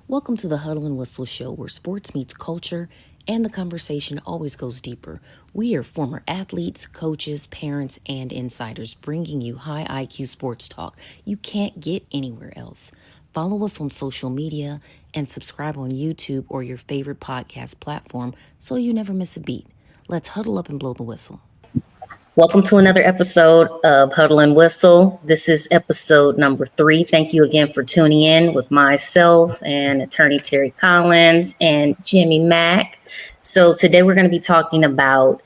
Welcome to the Huddle and Whistle show where sports meets culture and the conversation always goes deeper. We are former athletes, coaches, parents, and insiders bringing you high IQ sports talk you can't get anywhere else. Follow us on social media and subscribe on YouTube or your favorite podcast platform so you never miss a beat. Let's huddle up and blow the whistle. Welcome to another episode of Huddle and Whistle. This is episode number 3. Thank you again for tuning in with myself and attorney Terry Collins and Jimmy Mack. So today we're going to be talking about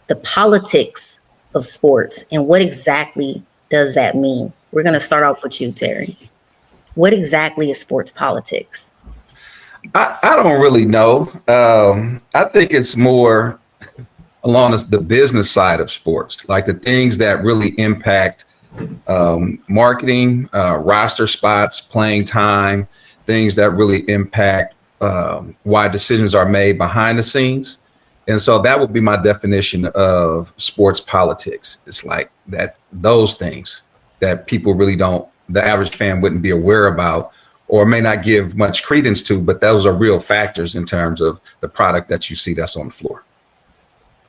the politics of sports and what exactly does that mean? We're going to start off with you, Terry. What exactly is sports politics? I don't really know. I think it's more along the business side of sports, like the things that really impact marketing, roster spots, playing time, things that really impact why decisions are made behind the scenes. And so that would be my definition of sports politics. It's like that, those things that people really don't, the average fan wouldn't be aware about or may not give much credence to, but those are real factors in terms of the product that you see that's on the floor.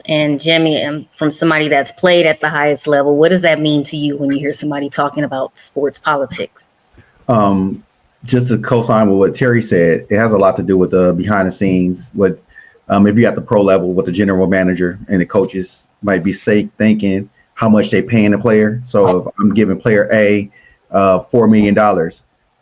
And Jimmy, from somebody that's played at the highest level, what does that mean to you when you hear somebody talking about sports politics? Just to co-sign with what Terry said, it has a lot to do with the behind the scenes. What if you're at the pro level, what the general manager and the coaches might be thinking how much they paying a player. So if I'm giving player A $4 million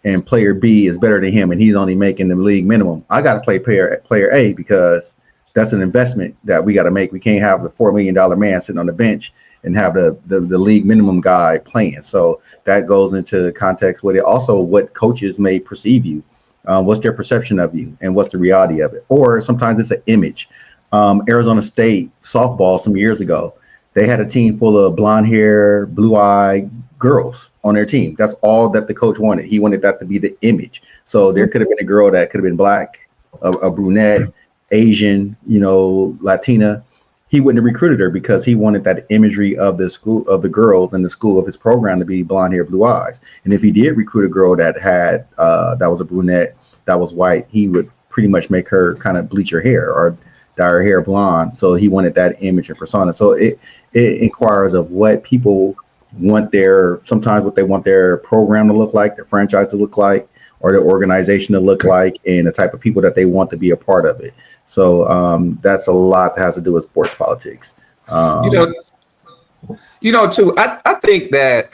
and player B is better than him and he's only making the league minimum, I got to play player A because that's an investment that we got to make. We can't have the $4 million man sitting on the bench and have the league minimum guy playing. So that goes into the context with it. Also, what coaches may perceive you, what's their perception of you, and what's the reality of it. Or sometimes it's an image. Arizona State softball some years ago, they had a team full of blonde hair, blue-eyed girls on their team. That's all that the coach wanted. He wanted that to be the image. So there could have been a girl that could have been black, a brunette, Asian, Latina. He wouldn't have recruited her because he wanted that imagery of the school, of the girls in the school of his program to be blonde hair, blue eyes. And if he did recruit a girl that had that was a brunette, that was white, he would pretty much make her kind of bleach her hair or dye her hair blonde. So he wanted that image and persona. So it inquires of what people want sometimes what they want their program to look like, their franchise to look like, or their organization to look like, and the type of people that they want to be a part of it. So that's a lot that has to do with sports politics. Too, I think that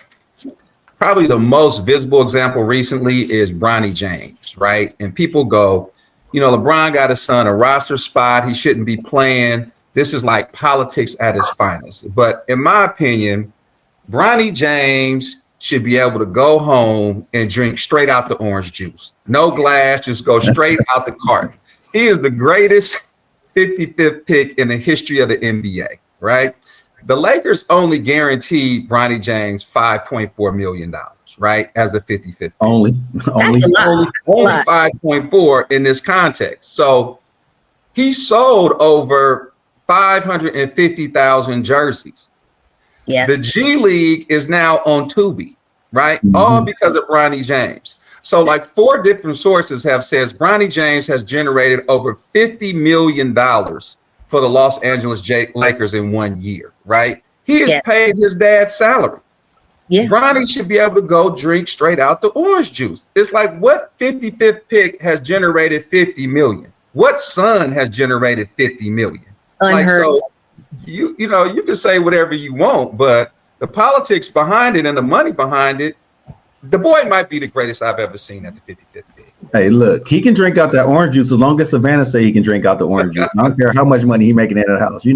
probably the most visible example recently is Bronny James, right? And people go, LeBron got his son a roster spot. He shouldn't be playing. This is like politics at its finest. But in my opinion, Bronny James should be able to go home and drink straight out the orange juice. No glass, just go straight out the carton. He is the greatest 55th pick in the history of the NBA, right? The Lakers only guaranteed Bronny James $5.4 million, right? As a 55th pick. Only 5.4 in this context. So he sold over 550,000 jerseys. Yeah. The G League is now on Tubi, right? Mm-hmm. All because of Bronny James. So like 4 different sources have said Bronny James has generated over $50 million for the Los Angeles Lakers in 1 year, right? He has paid his dad's salary. Yeah. Bronny should be able to go drink straight out the orange juice. It's like, what 55th pick has generated 50 million? What son has generated 50 million? Unheard. Like, so you can say whatever you want, but the politics behind it and the money behind it, the boy might be the greatest I've ever seen at the 55th pick. Hey, look, he can drink out that orange juice as long as Savannah say he can drink out the orange juice. I don't care how much money he making in the house. She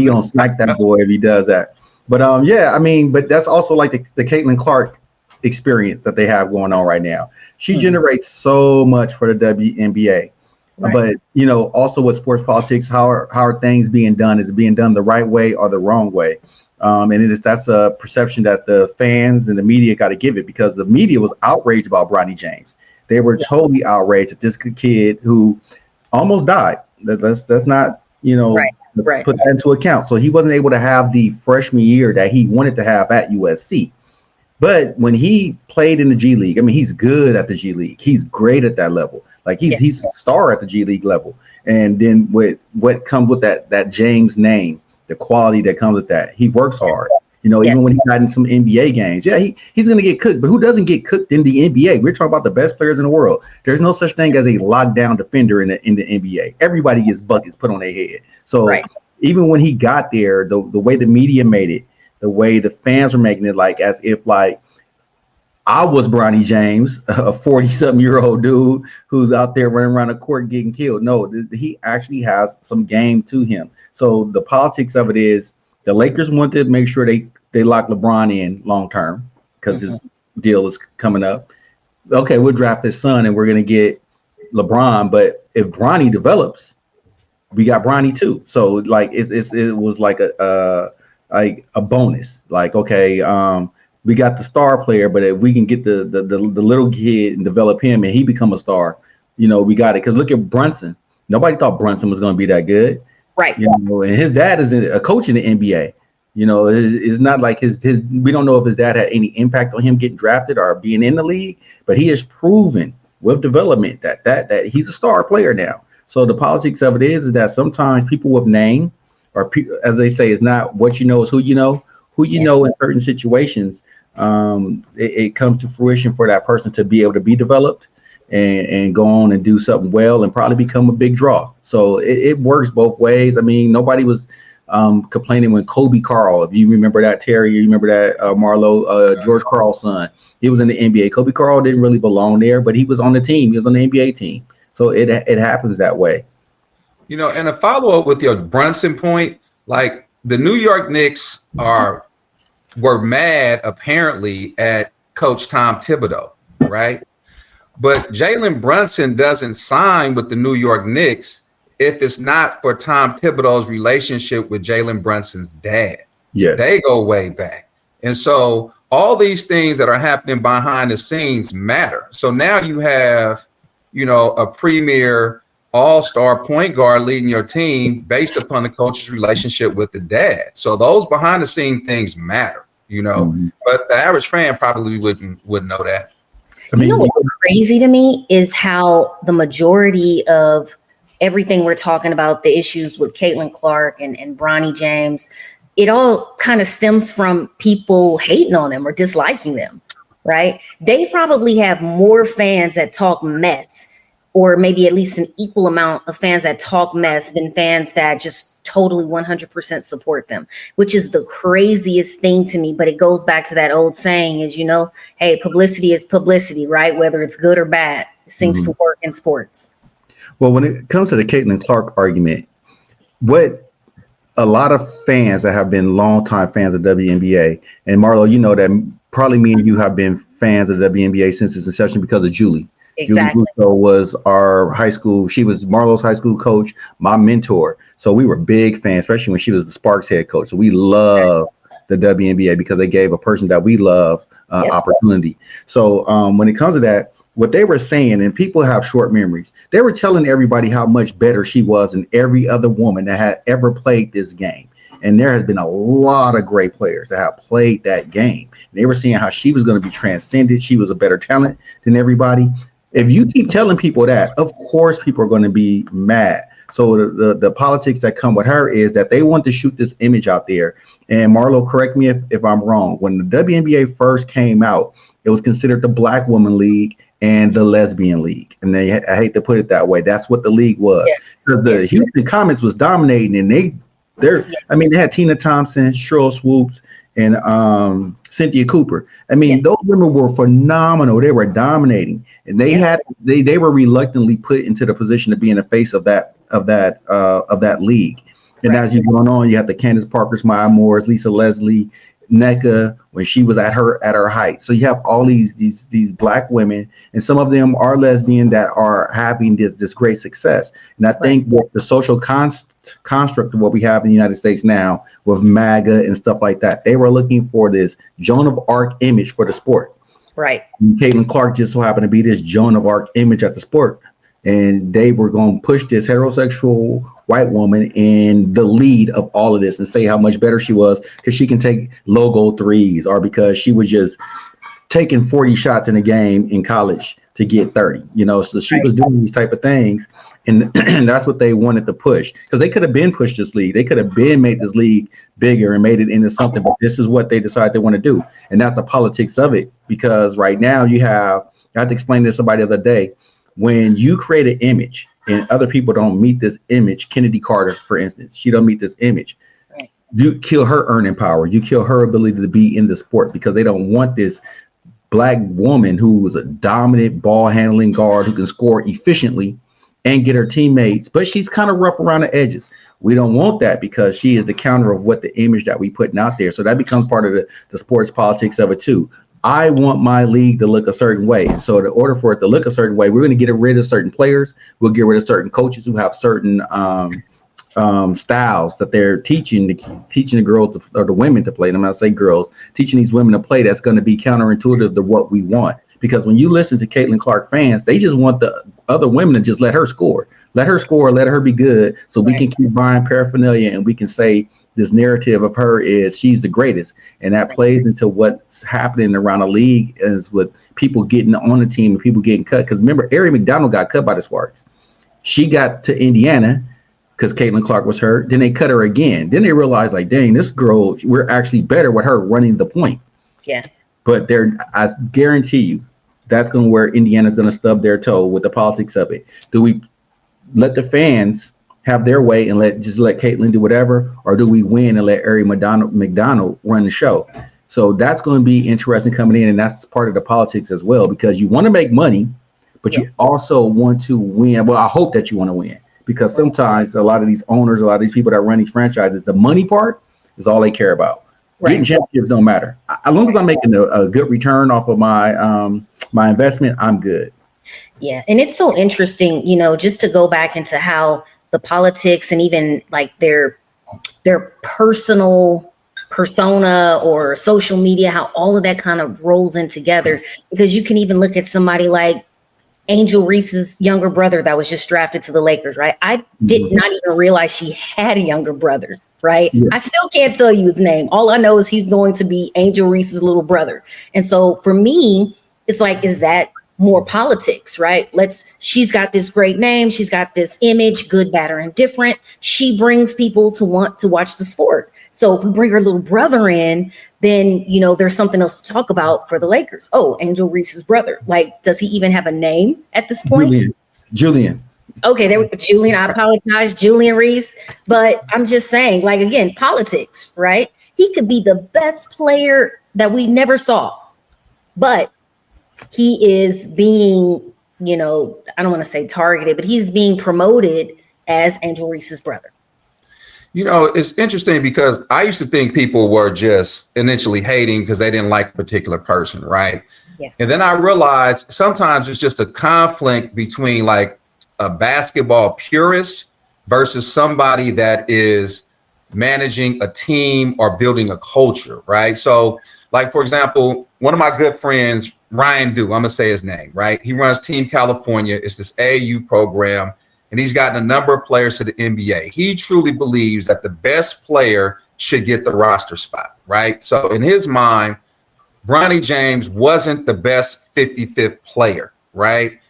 gonna smack that boy if he does that. But but that's also like the Caitlin Clark experience that they have going on right now. She generates so much for the WNBA. Right. But also with sports politics, how are things being done? Is it being done the right way or the wrong way? And that's a perception that the fans and the media got to give it, because the media was outraged about Bronny James. They were totally outraged at this kid who almost died. Let's not put that into account. So he wasn't able to have the freshman year that he wanted to have at USC. But when he played in the G League, I mean, he's good at the G League. He's great at that level. Like he's a star at the G League level. And then with what comes with that James name, the quality that comes with that, he works hard. You know, even when he got in some NBA games, he's going to get cooked. But who doesn't get cooked in the NBA? We're talking about the best players in the world. There's no such thing as a lockdown defender in the NBA. Everybody gets buckets put on their head. So even when he got there, the way the media made it, the way the fans were making it, like as if like I was Bronny James, a 40-something-year-old dude who's out there running around the court getting killed. No, he actually has some game to him. So the politics of it is the Lakers want to make sure they lock LeBron in long term because his deal is coming up. Okay, we'll draft his son and we're going to get LeBron. But if Bronny develops, we got Bronny too. So like it was like a bonus. Like, okay, we got the star player, but if we can get the little kid and develop him and he become a star, you know, we got it. Because look at Brunson. Nobody thought Brunson was going to be that good. Right. You know, and his dad is a coach in the NBA. You know, it's not like his we don't know if his dad had any impact on him getting drafted or being in the league, but he has proven with development that he's a star player now. So the politics of it is that sometimes people with name, or as they say, it's not what you know, is who you know. Who you know in certain situations, it comes to fruition for that person to be able to be developed and go on and do something well and probably become a big draw. So it works both ways. I mean, nobody was complaining when Kobe Carl, if you remember that, Terry, you remember that, Marlo, George Karl's son, he was in the NBA. Kobe Carl didn't really belong there, but he was on the team. He was on the NBA team. So it happens that way. You know, and a follow-up with your Brunson point, like, the New York Knicks were mad apparently at Coach Tom Thibodeau, right? But Jalen Brunson doesn't sign with the New York Knicks if it's not for Tom Thibodeau's relationship with Jalen Brunson's dad. Yeah, they go way back. And so all these things that are happening behind the scenes matter. So now you have, you know, a premier all-star point guard leading your team based upon the coach's relationship with the dad. So those behind-the-scene things matter, you know. But the average fan probably wouldn't know that. I mean, you know what's crazy to me is how the majority of everything we're talking about, the issues with Caitlin Clark and Bronny James, it all kind of stems from people hating on them or disliking them, right? They probably have more fans that talk mess, or maybe at least an equal amount of fans that talk mess than fans that just totally 100% support them, which is the craziest thing to me. But it goes back to that old saying is, you know, hey, publicity is publicity, right? Whether it's good or bad, it seems to work in sports. Well, when it comes to the Caitlin Clark argument, what a lot of fans that have been longtime fans of WNBA, and Marlo, you know that probably me and you have been fans of WNBA since its inception because of Julie. Exactly. Julie Russo was our high school. She was Marlo's high school coach, my mentor. So we were big fans, especially when she was the Sparks head coach. So we love the WNBA because they gave a person that we love opportunity. So when it comes to that, what they were saying, and people have short memories, they were telling everybody how much better she was than every other woman that had ever played this game. And there has been a lot of great players that have played that game. And they were saying how she was going to be transcended. She was a better talent than everybody. If you keep telling people that, of course, people are going to be mad. So the politics that come with her is that they want to shoot this image out there. And Marlo, correct me if I'm wrong. When the WNBA first came out, it was considered the Black Woman League and the Lesbian League. And I hate to put it that way. That's what the league was. The Houston Comets was dominating, and they had Tina Thompson, Cheryl Swoops, and Cynthia Cooper. I mean, those women were phenomenal. They were dominating, and they were reluctantly put into the position to be in the face of that league. And as you're going on, you have the Candace Parkers, Maya Moores, Lisa Leslie, NECA when she was at her height. So you have all these Black women, and some of them are lesbian that are having this great success. And I think with the social construct of what we have in the United States now with MAGA and stuff like that, they were looking for this Joan of Arc image for the sport. Right. And Caitlin Clark just so happened to be this Joan of Arc image at the sport. And they were going to push this heterosexual white woman in the lead of all of this and say how much better she was because she can take logo threes or because she was just taking 40 shots in a game in college to get 30, so she was doing these type of things. And that's what they wanted to push, because they could have been pushed this league. They could have been made this league bigger and made it into something. But this is what they decided they want to do. And that's the politics of it. Because right now I had to explain this to somebody the other day. When you create an image and other people don't meet this image, Kennedy Carter, for instance, she don't meet this image. Right. You kill her earning power. You kill her ability to be in the sport because they don't want this black woman who is a dominant ball handling guard who can score efficiently and get her teammates, but she's kind of rough around the edges. We don't want that because she is the counter of what the image that we putting out there. So that becomes part of the sports politics of it too. I want my league to look a certain way. So in order for it to look a certain way, we're going to get rid of certain players. We'll get rid of certain coaches who have certain styles that they're teaching the girls or the women to play. And I'm not saying girls, teaching these women to play that's going to be counterintuitive to what we want. Because when you listen to Caitlin Clark fans, they just want the other women to just let her score, let her be good, so we can keep buying paraphernalia and we can say this narrative of her is she's the greatest. And that plays into what's happening around the league is with people getting on the team and people getting cut. Because remember, Ari McDonald got cut by the Sparks. She got to Indiana because Caitlin Clark was hurt. Then they cut her again. Then they realized, like, dang, this girl, we're actually better with her running the point. Yeah. But I guarantee you, that's going to where Indiana's going to stub their toe with the politics of it. Do we let the fans have their way and let Caitlin do whatever, or do we win and let Ari McDonald run the show? So that's going to be interesting coming in, and that's part of the politics as well, because you want to make money, but you also want to win. Well, I hope that you want to win, because sometimes a lot of these owners, a lot of these people that run these franchises, the money part is all they care about. Getting championships don't matter. As long as I'm making a good return off of my my investment, I'm good. Yeah. And it's so interesting, just to go back into how the politics and even like their personal persona or social media, how all of that kind of rolls in together. Because you can even look at somebody like Angel Reese's younger brother that was just drafted to the Lakers, right? I did not even realize she had a younger brother. Right. Yeah. I still can't tell you his name. All I know is he's going to be Angel Reese's little brother. And so for me, it's like, is that more politics, right? She's got this great name. She's got this image, good, bad, or indifferent. She brings people to want to watch the sport. So if we bring her little brother in, then, there's something else to talk about for the Lakers. Oh, Angel Reese's brother. Like, does he even have a name at this point? Julian. Okay, there we go. Julian, I apologize, Julian Reese. But I'm just saying, like, again, politics, right? He could be the best player that we never saw, but he is being, I don't want to say targeted, but he's being promoted as Angel Reese's brother. It's interesting because I used to think people were just initially hating because they didn't like a particular person, right? Yeah. And then I realized sometimes it's just a conflict between like a basketball purist versus somebody that is managing a team or building a culture, right? So, like, for example, one of my good friends, Ryan Dew, I'm going to say his name, right? He runs Team California. It's this AAU program, and he's gotten a number of players to the NBA. He truly believes that the best player should get the roster spot, right? So in his mind, Bronny James wasn't the best 55th player, right?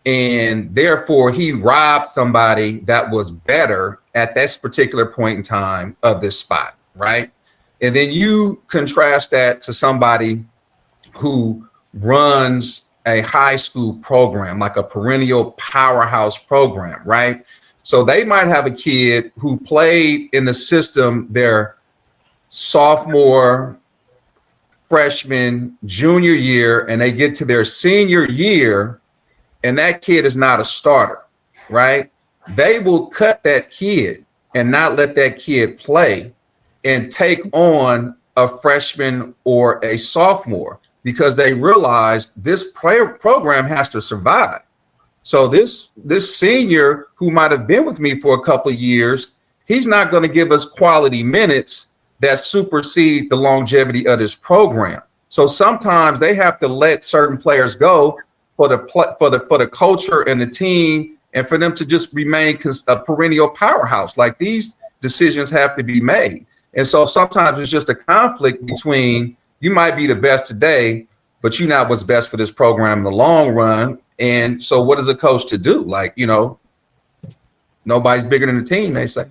And therefore, he robbed somebody that was better at this particular point in time of this spot, right? And then you contrast that to somebody who runs a high school program, like a perennial powerhouse program, right? So they might have a kid who played in the system their sophomore, freshman, junior year, and they get to their senior year, and that kid is not a starter, right? They will cut that kid and not let that kid play and take on a freshman or a sophomore because they realize this program has to survive. So this senior who might have been with me for a couple of years, he's not going to give us quality minutes that supersede the longevity of this program. So sometimes they have to let certain players go for the culture and the team and for them to just remain a perennial powerhouse. Like, these decisions have to be made. And so sometimes it's just a conflict between, you might be the best today, but you're not what's best for this program in the long run. And so what is a coach to do? Like, nobody's bigger than the team, they say.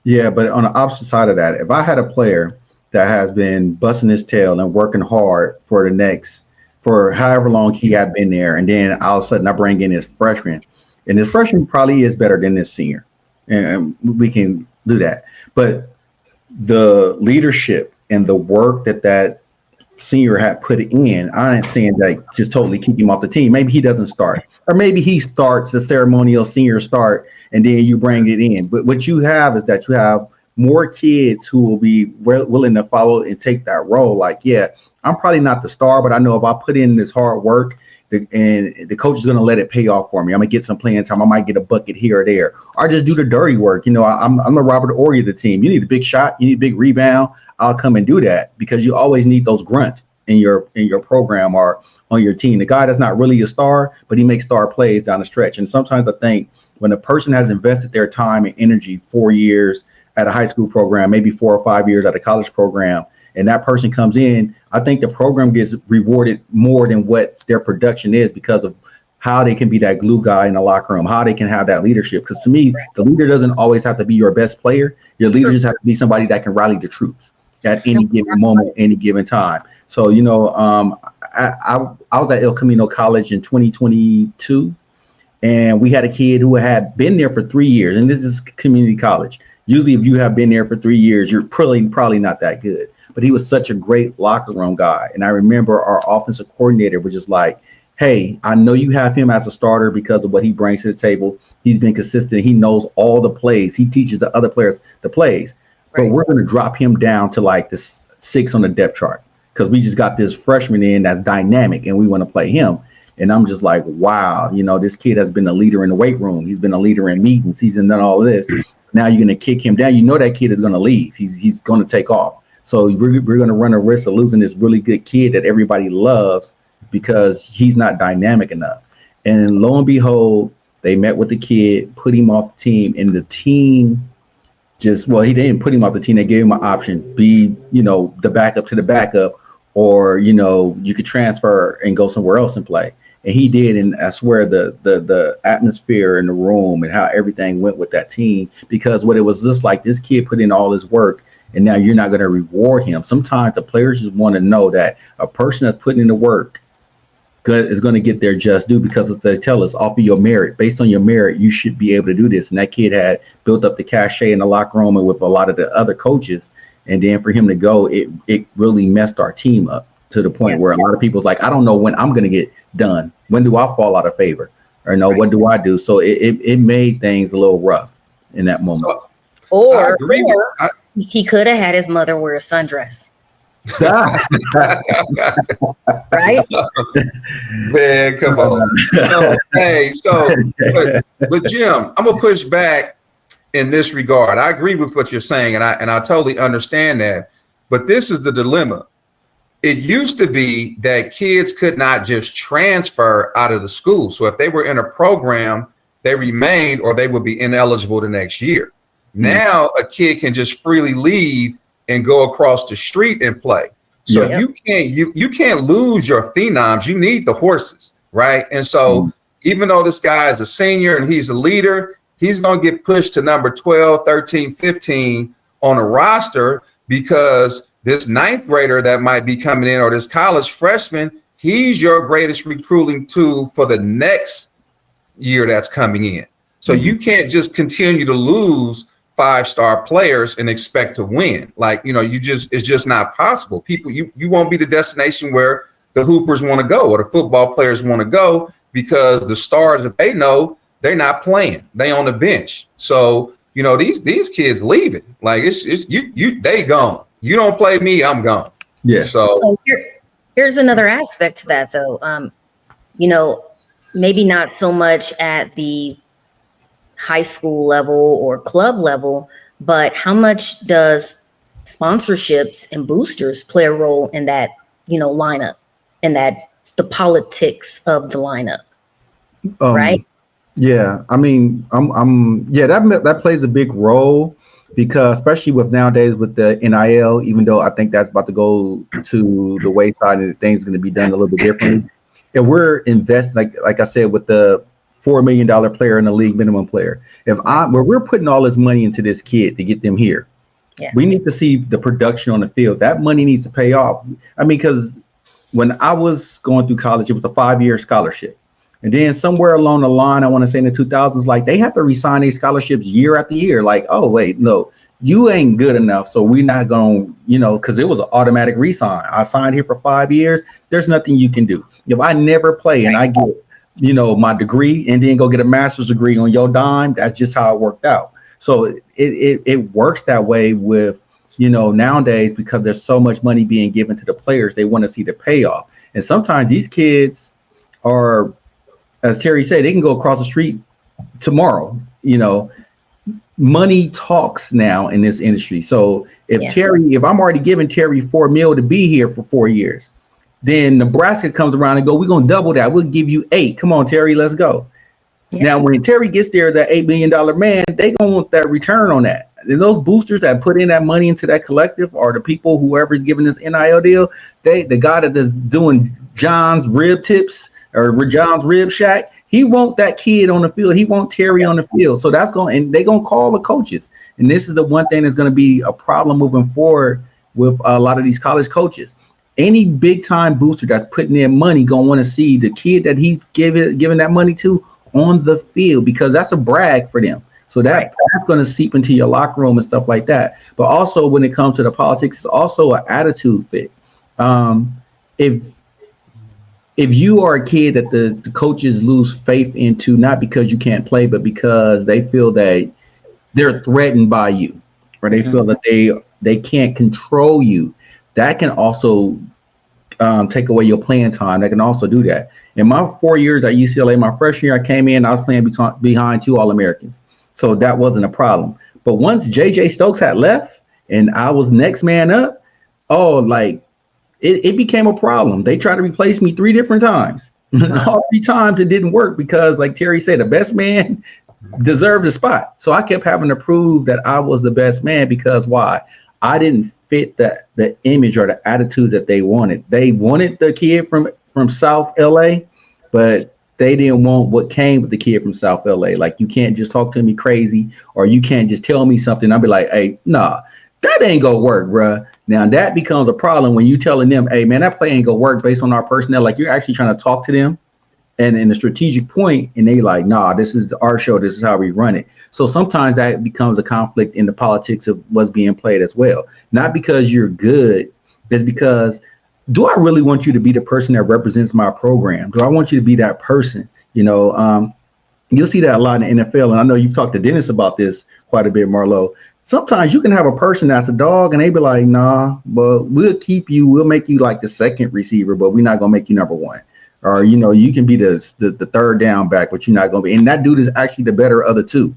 Yeah, but on the opposite side of that, if I had a player that has been busting his tail and working hard for however long he had been there, and then all of a sudden I bring in his freshman, and this freshman probably is better than this senior, and we can do that. But the leadership and the work that senior had put in, I ain't saying that just totally keep him off the team. Maybe he doesn't start, or maybe he starts the ceremonial senior start, and then you bring it in. But what you have is that you have more kids who will be willing to follow and take that role. Like, yeah, I'm probably not the star, but I know if I put in this hard work, and the coach is going to let it pay off for me. I'm going to get some playing time. I might get a bucket here or there, or just do the dirty work. I'm the Robert Horry of the team. You need a big shot. You need a big rebound. I'll come and do that, because you always need those grunts in your program or on your team. The guy that's not really a star, but he makes star plays down the stretch. And sometimes I think when a person has invested their time and energy 4 years at a high school program, maybe 4 or 5 years at a college program, and that person comes in, I think the program gets rewarded more than what their production is, because of how they can be that glue guy in the locker room, how they can have that leadership. Because to me, the leader doesn't always have to be your best player. Your leader just has to be somebody that can rally the troops at any given moment, any given time. So, I was at El Camino College in 2022, and we had a kid who had been there for 3 years, and this is community college. Usually if you have been there for 3 years, you're probably not that good. But he was such a great locker room guy. And I remember our offensive coordinator was just like, hey, I know you have him as a starter because of what he brings to the table. He's been consistent. He knows all the plays. He teaches the other players the plays. Right. But we're going to drop him down to like the 6 on the depth chart, because we just got this freshman in that's dynamic and we want to play him. And I'm just like, wow, this kid has been a leader in the weight room. He's been a leader in meetings. He's done all of this. Now you're going to kick him down. That kid is going to leave. He's going to take off. So we're going to run a risk of losing this really good kid that everybody loves because he's not dynamic enough. And lo and behold, they met with the kid, put him off the team, and the team he didn't put him off the team. They gave him an option, be, the backup to the backup, or, you could transfer and go somewhere else and play. And he did. And I swear the atmosphere in the room and how everything went with that team, because what it was just like, this kid put in all his work, and now you're not going to reward him. Sometimes the players just want to know that a person that's putting in the work is going to get their just due, because they tell us off of your merit, based on your merit, you should be able to do this. And that kid had built up the cachet in the locker room and with a lot of the other coaches. And then for him to go, it really messed our team up to the point where a lot of people's like, I don't know when I'm going to get done. When do I fall out of favor? Or no, what do I do? So it made things a little rough in that moment. Or he could have had his mother wear a sundress. Right? Man, come on. But Jim, I'm gonna push back in this regard. I agree with what you're saying, and I totally understand that. But this is the dilemma. It used to be that kids could not just transfer out of the school. So if they were in a program, they remained, or they would be ineligible the next year. Now a kid can just freely leave and go across the street and play. So you can't lose your phenoms. You need the horses, right? And so even though this guy is a senior and he's a leader, he's going to get pushed to number 12, 13, 15 on a roster, because this ninth grader that might be coming in, or this college freshman, he's your greatest recruiting tool for the next year that's coming in. So you can't just continue to lose 5-star players and expect to win. Like, it's just not possible. People, you won't be the destination where the hoopers want to go, or the football players want to go, because the stars that they know, they're not playing. They on the bench. So, these kids leaving. Like, it's they gone. You don't play me, I'm gone. Yeah. So here's another aspect to that, though. Maybe not so much at the high school level or club level, but how much does sponsorships and boosters play a role in that, lineup, and that the politics of the lineup, right? Yeah, I mean, yeah, that plays a big role because especially with nowadays with the NIL, even though I think that's about to go to the wayside and things are going to be done a little bit differently. If we're investing, like I said, with the $4 million player and the league minimum player, where we're putting all this money into this kid to get them here, Yeah. we need to see the production on the field. That money needs to pay off. I mean, because when I was going through college, it was a 5-year scholarship. And then somewhere along the line, I want to say in the 2000s, like they have to resign these scholarships year after year. Like, oh, wait, no, you ain't good enough. So we're not going to, because it was an automatic resign. I signed here for 5 years. There's nothing you can do. If I never play and I get, my degree and then go get a master's degree on your dime, that's just how it worked out. So it works that way with, nowadays because there's so much money being given to the players. They want to see the payoff. And sometimes these kids are, as Terry said, they can go across the street tomorrow. Money talks now in this industry. So if I'm already giving Terry $4 million to be here for 4 years, then Nebraska comes around and go, we're going to double that. We'll give you 8. Come on, Terry, let's go. Yeah. Now, when Terry gets there, that $8 million man, they going to want that return on that. And those boosters that put in that money into that collective are the people, whoever's giving this NIL deal, the guy that is doing John's rib tips or John's rib shack, he want that kid on the field. He want Terry on the field. So they're going to call the coaches. And this is the one thing that's going to be a problem moving forward with a lot of these college coaches. Any big time booster that's putting in money going to want to see the kid that he's giving that money to on the field, because that's a brag for them. So that's going to seep into your locker room and stuff like that. But also when it comes to the politics, it's also an attitude fit. If you are a kid that the coaches lose faith into, not because you can't play, but because they feel that they're threatened by you, or they feel that they can't control you, that can also take away your playing time. That can also do that. In my 4 years at UCLA, my freshman year I came in, I was playing behind 2 All-Americans. So that wasn't a problem. But once J.J. Stokes had left and I was next man up, it became a problem. They tried to replace me 3 different times. All 3 times it didn't work because, like Terry said, the best man deserved the spot. So I kept having to prove that I was the best man because why? I didn't fit the image or the attitude that they wanted. They wanted the kid from South LA, but they didn't want what came with the kid from South LA. Like, you can't just talk to me crazy, or you can't just tell me something. I'll be like, hey, nah, that ain't gonna work, bruh. Now that becomes a problem when you telling them, hey man, that play ain't gonna work based on our personnel. Like, you're actually trying to talk to them and in a strategic point, and they like, nah, this is our show. This is how we run it. So sometimes that becomes a conflict in the politics of what's being played as well. Not because you're good, it's because, do I really want you to be the person that represents my program? Do I want you to be that person? You'll see that a lot in the NFL. And I know you've talked to Dennis about this quite a bit, Marlo. Sometimes you can have a person that's a dog and they be like, nah, but we'll keep you. We'll make you like the second receiver, but we're not going to make you number 1. Or, you can be the third down back, but you're not going to be. And that dude is actually the better of the 2.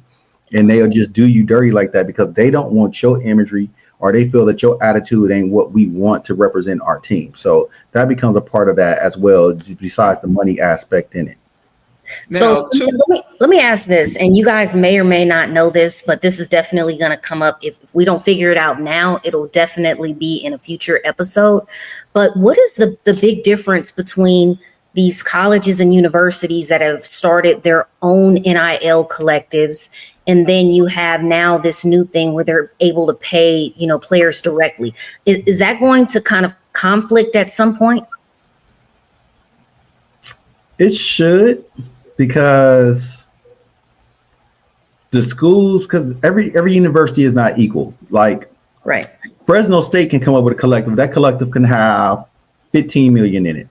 And they'll just do you dirty like that because they don't want your imagery, or they feel that your attitude ain't what we want to represent our team. So that becomes a part of that as well, besides the money aspect in it. So let me ask this, and you guys may or may not know this, but this is definitely going to come up. If we don't figure it out now, it'll definitely be in a future episode. But what is the big difference between these colleges and universities that have started their own NIL collectives, and then you have now this new thing where they're able to pay, players directly? Is that going to kind of conflict at some point? It should, because the schools, because every university is not equal. Like, right. Fresno State can come up with a collective. That collective can have $15 million in it.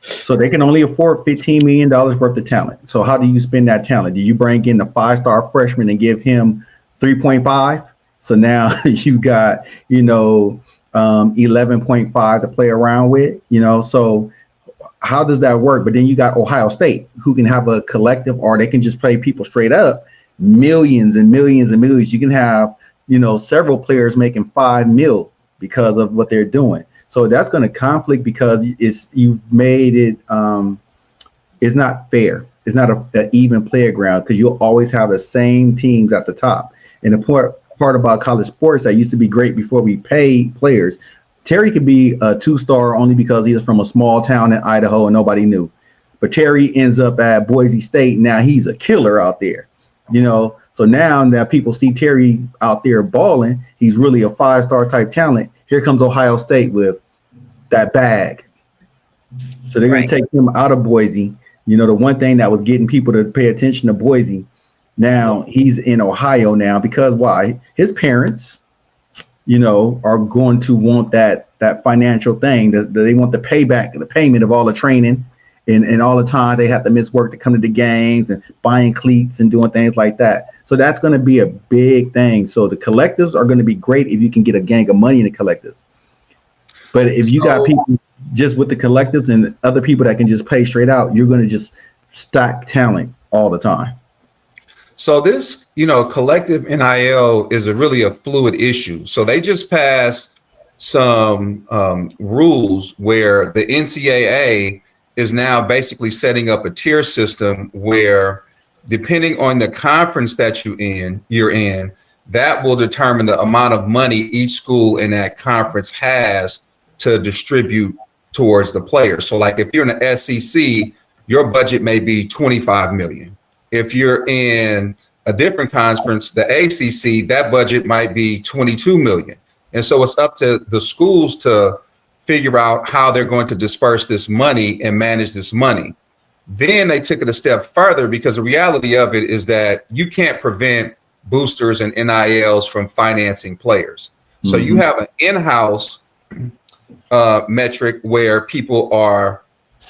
So they can only afford $15 million worth of talent. So how do you spend that talent? Do you bring in a 5-star freshman and give him 3.5? So now you got, 11.5 to play around with, so how does that work? But then you got Ohio State, who can have a collective, or they can just play people straight up millions and millions and millions. You can have, several players making $5 million because of what they're doing. So that's going to conflict because you've made it, it's not fair. it's not a even playground because you'll always have the same teams at the top. And the part about college sports that used to be great before we pay players, Terry could be a 2-star only because he's from a small town in Idaho and nobody knew. But Terry ends up at Boise State. Now he's a killer out there, So now that people see Terry out there balling, he's really a 5-star type talent. Here comes Ohio State with that bag. So they're going to take him out of Boise. The one thing that was getting people to pay attention to Boise. Now he's in Ohio now because why? His parents, are going to want that financial thing. They want the payback, the payment of all the training and all the time they have to miss work to come to the games and buying cleats and doing things like that. So that's going to be a big thing. So the collectives are going to be great if you can get a gang of money in the collectives. But if you got people just with the collectives and other people that can just pay straight out, you're going to just stack talent all the time. So this, collective NIL is really a fluid issue. So they just passed some rules where the NCAA is now basically setting up a tier system where, depending on the conference that you're in, that will determine the amount of money each school in that conference has to distribute towards the players. So like if you're in the SEC, your budget may be $25 million. If you're in a different conference, the ACC, that budget might be $22 million. And so it's up to the schools to figure out how they're going to disperse this money and manage this money. Then they took it a step further because the reality of it is that you can't prevent boosters and NILs from financing players. Mm-hmm. So you have an in-house metric where people are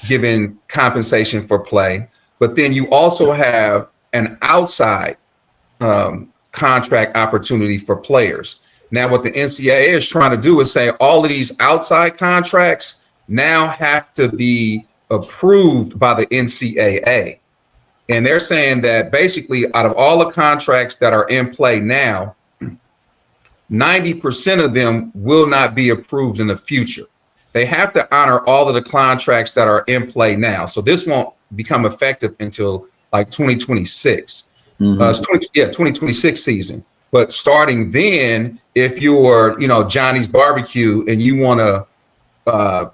given compensation for play, but then you also have an outside contract opportunity for players. Now, what the NCAA is trying to do is say all of these outside contracts now have to be approved by the NCAA. And they're saying that basically out of all the contracts that are in play now, 90% of them will not be approved in the future. They have to honor all of the contracts that are in play now. So this won't become effective until like 2026. 2026 season. But starting then, if you're, Johnny's Barbecue and you want to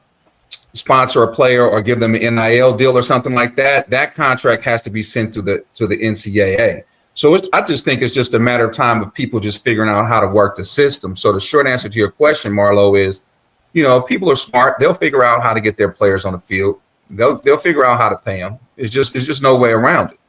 sponsor a player or give them an NIL deal or something like that, that contract has to be sent to the NCAA. So I just think it's just a matter of time of people just figuring out how to work the system. So the short answer to your question, Marlo, is, people are smart. They'll figure out how to get their players on the field. They'll figure out how to pay them. It's just no way around it.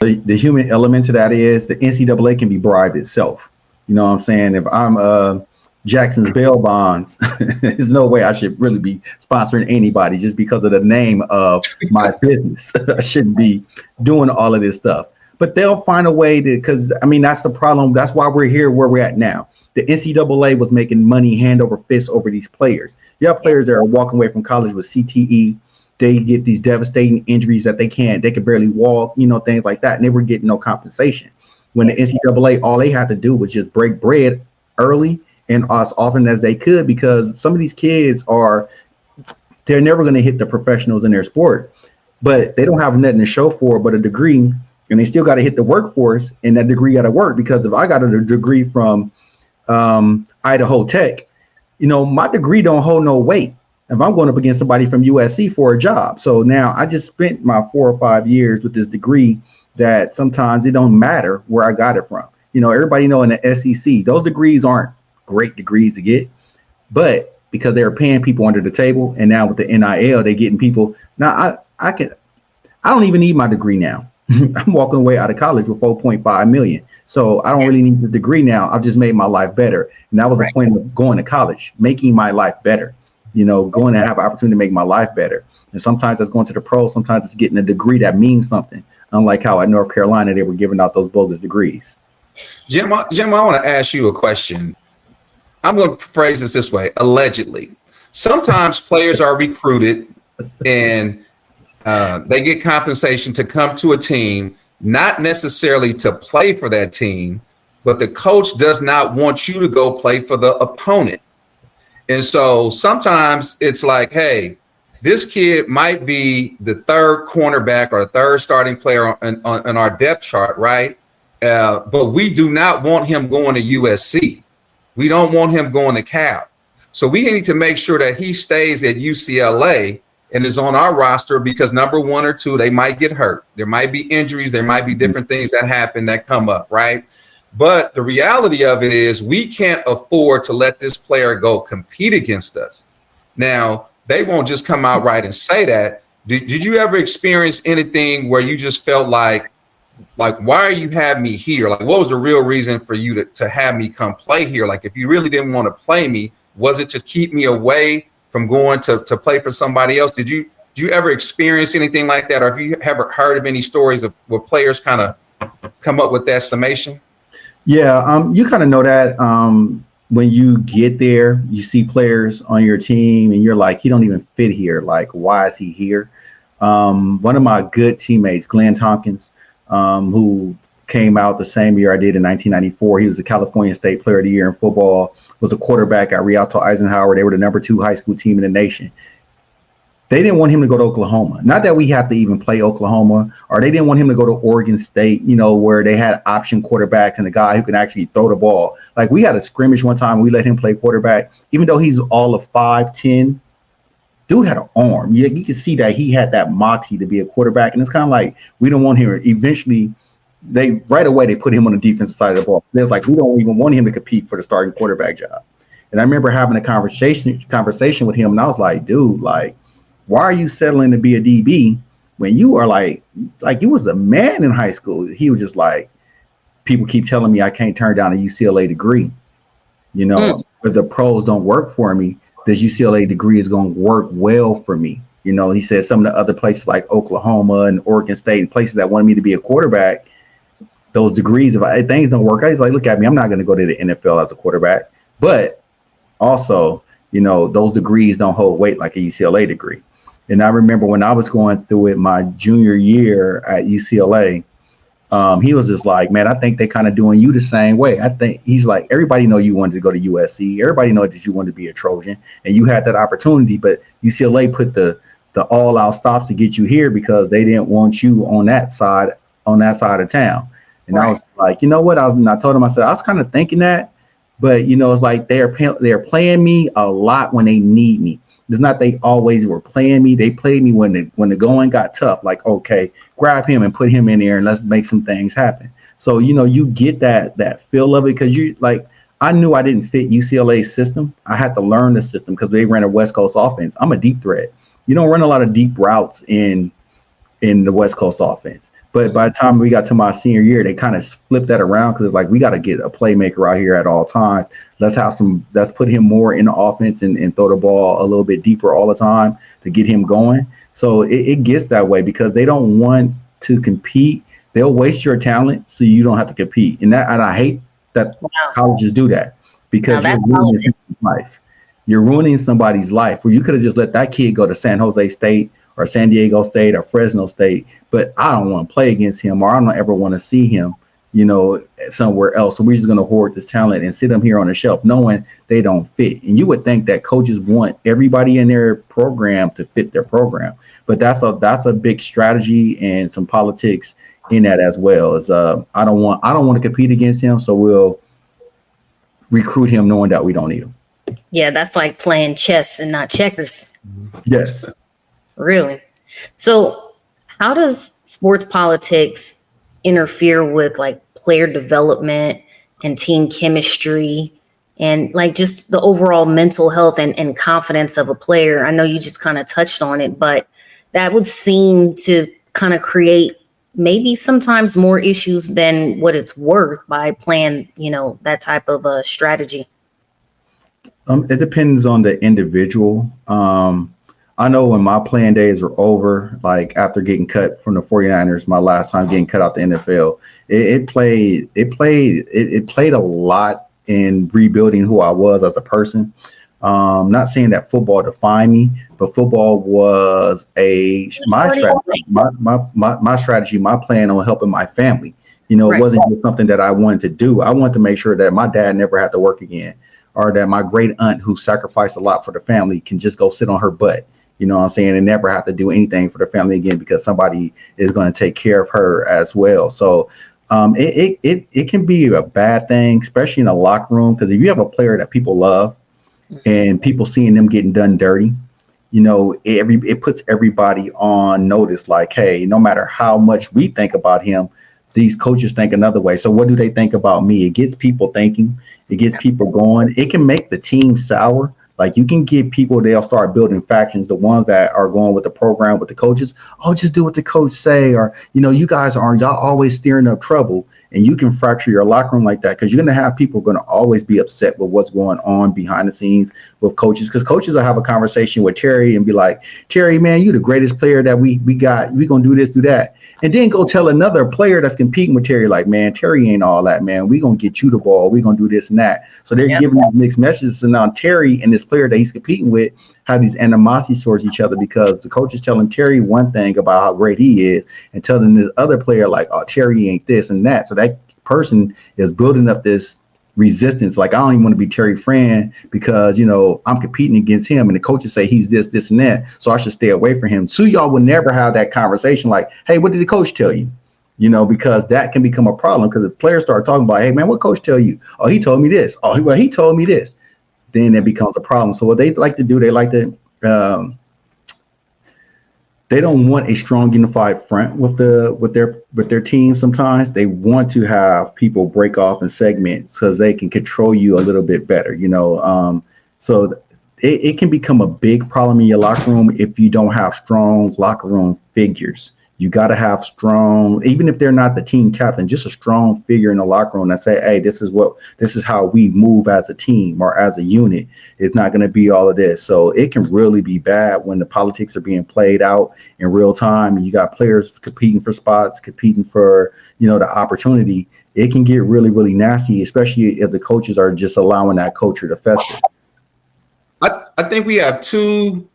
The human element to that is the NCAA can be bribed itself. You know what I'm saying? If I'm Jackson's bail bonds, there's no way I should really be sponsoring anybody just because of the name of my business. I shouldn't be doing all of this stuff. But they'll find a way to, because that's the problem. That's why we're here where we're at now. The NCAA was making money hand over fist over these players. You have players that are walking away from college with CTE. They get these devastating injuries that they can barely walk, things like that. And they were getting no compensation. When the NCAA, all they had to do was just break bread early and as often as they could, because some of these kids they're never going to hit the professionals in their sport, but they don't have nothing to show for but a degree, and they still got to hit the workforce, and that degree got to work. Because if I got a degree from Idaho Tech, my degree don't hold no weight if I'm going up against somebody from USC for a job. So now I just spent my 4 or 5 years with this degree that sometimes it don't matter where I got it from. Everybody know in the SEC, those degrees aren't great degrees to get, but because they're paying people under the table, and now with the NIL, they're getting people. Now I don't even need my degree now. I'm walking away out of college with 4.5 million. So I don't really need the degree now. I've just made my life better. And that was the point of going to college, making my life better. Going to have an opportunity to make my life better. And sometimes it's going to the pros. Sometimes it's getting a degree that means something. Unlike how at North Carolina, they were giving out those bogus degrees. Jim, I want to ask you a question. I'm going to phrase this way, allegedly. Sometimes players are recruited and they get compensation to come to a team, not necessarily to play for that team, but the coach does not want you to go play for the opponent. And so sometimes it's like, hey, this kid might be the third cornerback or third starting player on our depth chart, right? But we do not want him going to USC. We don't want him going to Cal. So we need to make sure that he stays at UCLA and is on our roster, because number 1 or 2, they might get hurt. There might be injuries. There might be different things that happen that come up, right? But the reality of it is we can't afford to let this player go compete against us. Now, they won't just come out right and say that. Did you ever experience anything where you just felt like, why are you having me here? Like, what was the real reason for you to have me come play here? Like, if you really didn't want to play me, was it to keep me away from going to play for somebody else? Did you ever experience anything like that? Or have you ever heard of any stories of where players kind of come up with that summation? Yeah, you kind of know that when you get there, you see players on your team and you're like, he don't even fit here. Like, why is he here? One of my good teammates, Glenn Tompkins, who came out the same year I did in 1994. He was the California State Player of the Year in football, was a quarterback at Rialto Eisenhower. They were the number 2 high school team in the nation. They didn't want him to go to Oklahoma. Not that we have to even play Oklahoma, or they didn't want him to go to Oregon State, where they had option quarterbacks and a guy who can actually throw the ball. Like, we had a scrimmage one time. We let him play quarterback, even though he's all of 5'10". Dude had an arm. You could see that he had that moxie to be a quarterback. And it's kind of like, we don't want him. Eventually, right away they put him on the defensive side of the ball. It's like, we don't even want him to compete for the starting quarterback job. And I remember having a conversation with him, and I was like, dude, like, why are you settling to be a DB when you are like you was a man in high school? He was just like, people keep telling me I can't turn down a UCLA degree. If the pros don't work for me, this UCLA degree is going to work well for me. He said some of the other places like Oklahoma and Oregon State, places that wanted me to be a quarterback, those degrees, if things don't work out, he's like, look at me, I'm not going to go to the NFL as a quarterback. But also, those degrees don't hold weight like a UCLA degree. And I remember when I was going through it my junior year at UCLA, he was just like, man, I think they kind of doing you the same way. I think he's like, everybody know you wanted to go to USC. Everybody know that you wanted to be a Trojan, and you had that opportunity. But UCLA put the all-out stops to get you here because they didn't want you on that side of town. And right. I was like, you know what? I told him, I said, I was kind of thinking that, but it's like they're playing me a lot when they need me. It's not they always were playing me. They played me when the going got tough. Like, okay, grab him and put him in there and let's make some things happen. So, you get that feel of it, because you like, I knew I didn't fit UCLA's system. I had to learn the system because they ran a West Coast offense. I'm a deep threat. You don't run a lot of deep routes in the West Coast offense. But by the time we got to my senior year, they kind of flipped that around, because it's like, we got to get a playmaker out here at all times. Let's put him more in the offense and throw the ball a little bit deeper all the time to get him going. So it gets that way because they don't want to compete. They'll waste your talent so you don't have to compete. And I hate that colleges do that, because you're ruining somebody's life. You're ruining somebody's life, where you could have just let that kid go to San Jose State or San Diego State or Fresno State, but I don't want to play against him, or I don't ever want to see him, somewhere else. So we're just going to hoard this talent and sit them here on the shelf knowing they don't fit. And you would think that coaches want everybody in their program to fit their program, but that's a big strategy and some politics in that as well. Is I don't want to compete against him, so we'll recruit him knowing that we don't need him. Yeah, that's like playing chess and not checkers. Yes. Really? So how does sports politics interfere with like player development and team chemistry and like just the overall mental health and confidence of a player? I know you just kind of touched on it, but that would seem to kind of create maybe sometimes more issues than what it's worth by playing, that type of a strategy. It depends on the individual. I know when my playing days were over, like after getting cut from the 49ers, my last time getting cut out the NFL, it played a lot in rebuilding who I was as a person. Not saying that football defined me, but football was my strategy, my plan on helping my family. It wasn't just something that I wanted to do. I wanted to make sure that my dad never had to work again, or that my great aunt, who sacrificed a lot for the family, can just go sit on her butt. you know what I'm saying, and never have to do anything for the family again because somebody is going to take care of her as well. So it can be a bad thing, especially in a locker room, because if you have a player that people love and people seeing them getting done dirty, you know, it puts everybody on notice, like, hey, no matter how much we think about him, these coaches think another way. So what do they think about me? It gets people thinking. It gets people going. It can make the team sour. Like, you can get people, they'll start building factions, the ones that are going with the program, with the coaches. Oh, just do what the coach say. Or, you know, y'all always stirring up trouble. And you can fracture your locker room like that, because you're going to have people going to always be upset with what's going on behind the scenes with coaches. Because coaches will have a conversation with Terry and be like, Terry, man, you the greatest player that we got. We going to do this, do that. And then go tell another player that's competing with Terry, like, man, Terry ain't all that, man. We're going to get you the ball. We're going to do this and that. So they're giving these mixed messages. And now Terry and this player that he's competing with have these animosities towards each other, because the coach is telling Terry one thing about how great he is and telling this other player, like, oh, Terry ain't this and that. So that person is building up this resistance. Like, I don't even want to be Terry friend because, you know, I'm competing against him and the coaches say he's this and that, so I should stay away from him. So y'all will never have that conversation like, hey, what did the coach tell you? You know, because that can become a problem, because if players start talking about, hey, man, what coach tell you? Oh, he told me this. Oh, well, he told me this. Then it becomes a problem. So what they like to do, they like to they don't want a strong unified front with their team. Sometimes they want to have people break off in segments so they can control you a little bit better, you know. So it can become a big problem in your locker room if you don't have strong locker room figures. You got to have strong, even if they're not the team captain, just a strong figure in the locker room that say, hey, this is how we move as a team or as a unit. It's not going to be all of this. So it can really be bad when the politics are being played out in real time and you got players competing for spots, competing for, you know, the opportunity. It can get really, really nasty, especially if the coaches are just allowing that culture to fester. I think we have two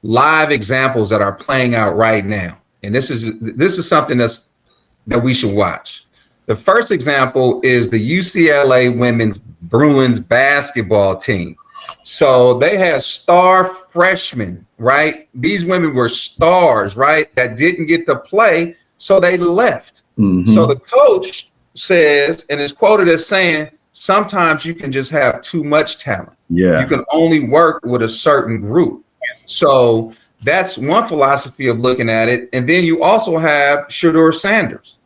live examples that are playing out right now. And this is something that we should watch. The first example is the UCLA women's Bruins basketball team. So they had star freshmen, right? These women were stars, right? That didn't get to play, so they left. Mm-hmm. So the coach says, and is quoted as saying, sometimes you can just have too much talent. Yeah. You can only work with a certain group. So that's one philosophy of looking at it. And then you also have Shedeur Sanders.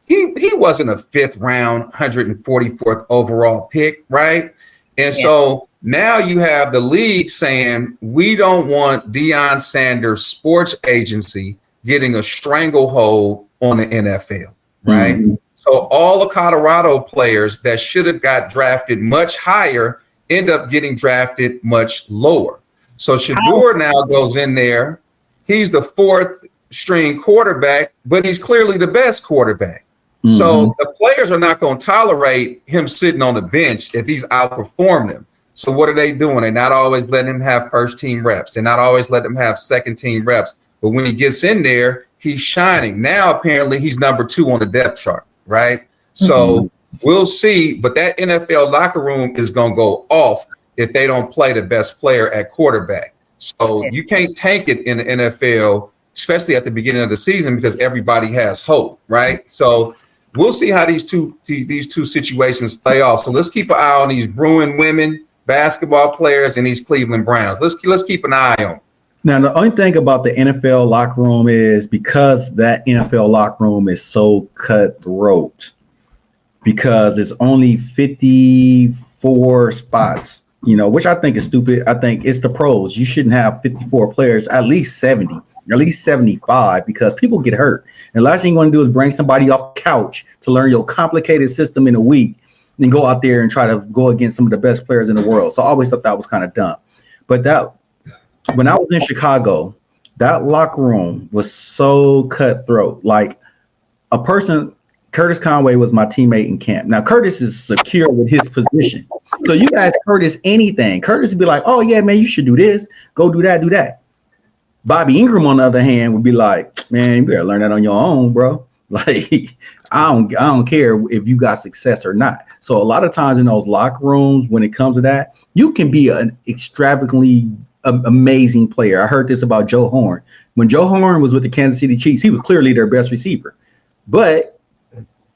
He wasn't a 5th round, 144th overall pick, right? And so now you have the league saying, we don't want Deion Sanders' sports agency getting a stranglehold on the NFL, right? Mm-hmm. So all the Colorado players that should have got drafted much higher end up getting drafted much lower. So Shedeur now goes in there. He's the 4th string quarterback, but he's clearly the best quarterback. Mm-hmm. So the players are not going to tolerate him sitting on the bench if he's outperformed them. So what are they doing? They're not always letting him have first team reps. They're not always letting him have second team reps. But when he gets in there, he's shining. Now, apparently, he's number 2 on the depth chart, right? Mm-hmm. So we'll see. But that NFL locker room is going to go off if they don't play the best player at quarterback. So you can't tank it in the NFL, especially at the beginning of the season, because everybody has hope, right? So we'll see how these two situations play off. So let's keep an eye on these Bruin women basketball players and these Cleveland Browns. Let's keep an eye on. Now, the only thing about the NFL locker room is, because that NFL locker room is so cutthroat, because it's only 54 spots, you know, which I think is stupid. I think it's the pros. You shouldn't have 54 players, at least 70, at least 75, because people get hurt. And the last thing you want to do is bring somebody off the couch to learn your complicated system in a week, then go out there and try to go against some of the best players in the world. So I always thought that was kind of dumb. But when I was in Chicago, that locker room was so cutthroat. Like, a person, Curtis Conway was my teammate in camp. Now, Curtis is secure with his position. So you ask Curtis anything, Curtis would be like, oh, yeah, man, you should do this. Go do that, do that. Bobby Ingram, on the other hand, would be like, man, you better learn that on your own, bro. Like, I don't care if you got success or not. So a lot of times in those locker rooms, when it comes to that, you can be an extravagantly an amazing player. I heard this about Joe Horn. When Joe Horn was with the Kansas City Chiefs, he was clearly their best receiver. But